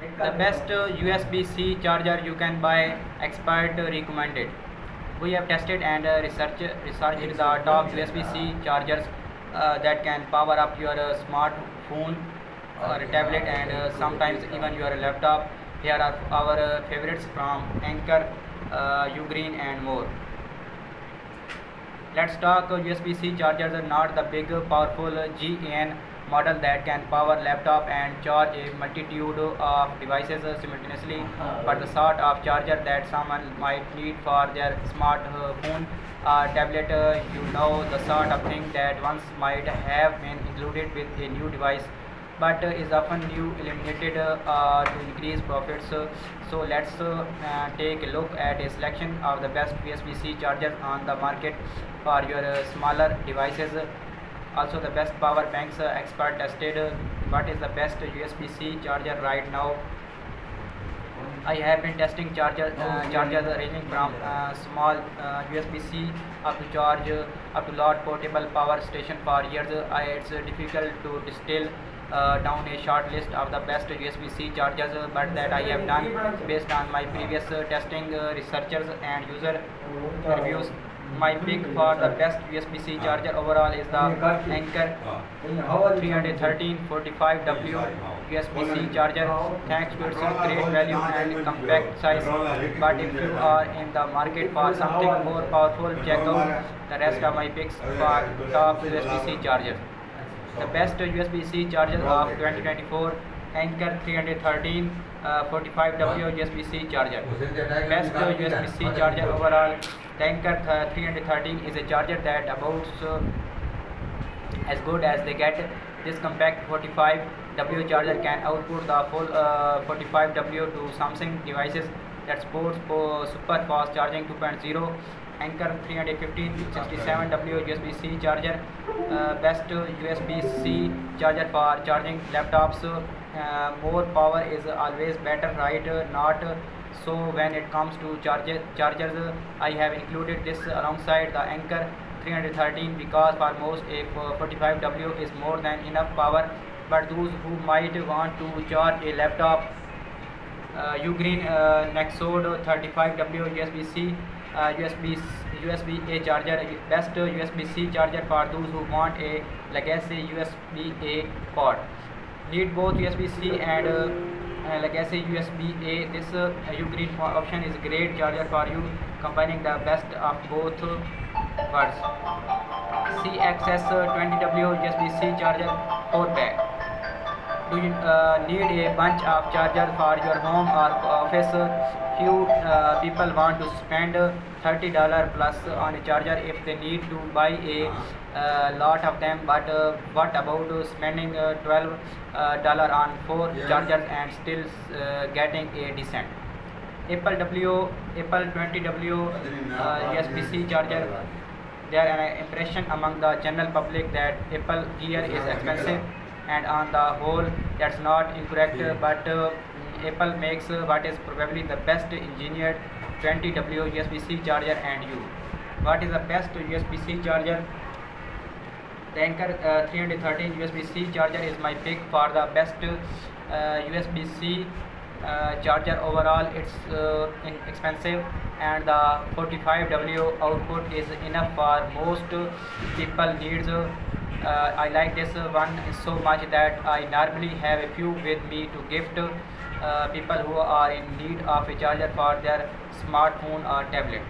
The best USB-C charger you can buy, expert recommended. We have tested and researched the top USB-C chargers that can power up your smartphone or tablet and sometimes even your laptop. Here are our favorites from Anker, Ugreen and more. Let's talk USB-C chargers are not the big powerful GAN model that can power laptop and charge a multitude of devices simultaneously, but the sort of charger that someone might need for their smartphone or tablet, the sort of thing that once might have been included with a new device but is often new eliminated to increase profits. So let's take a look at a selection of the best USB-C chargers on the market for your smaller devices. Also the best power banks expert tested. What is the best USB-C charger right now? I have been testing chargers ranging from small USB-C up to large portable power station for years. It's difficult to distill down a short list of the best USB-C chargers, but that I have done based on my previous testing, researchers and user reviews. My pick for the best USB-C charger overall is the Anker 313 45W USB-C charger. Thanks to its great value and compact size. But if you are in the market for something more powerful, check out the rest of my picks for top USB-C chargers. The best USB-C charger of 2024, Anker 313 45W USB-C charger. Best USB-C charger overall, the Anker 313 is a charger that about as good as they get. This compact 45W charger can output the full 45W to Samsung devices that supports super fast charging 2.0. Anker 315 67W USB-C charger, best USB-C charger for charging laptops. More power is always better, right? Not so when it comes to chargers. I have included this alongside the Anker 313 because for most a 45W is more than enough power. But those who might want to charge a laptop, Ugreen Nexode 35W USB-C USB-A charger, best USB-C charger for those who want a legacy USB-A port. Need both USB-C and legacy USB-A. This Ugreen option is a great charger for you, combining the best of both worlds. CXS 20W USB-C charger 4-pack. Do you need a bunch of chargers for your home or office? Few people want to spend $30 plus on a charger if they need to buy a lot of them, but what about spending $12 on 4 chargers and still getting a decent Apple 20W USB-C charger? There is an impression among the general public that Apple gear is expensive, and on the whole that's not incorrect, but Apple makes what is probably the best engineered 20W USB-C charger. And you, what is the best USB-C charger? The Anker 313 USB-C charger is my pick for the best USB-C charger overall. It's inexpensive and the 45W output is enough for most people needs. I like this one so much that I normally have a few with me to gift people who are in need of a charger for their smartphone or tablet.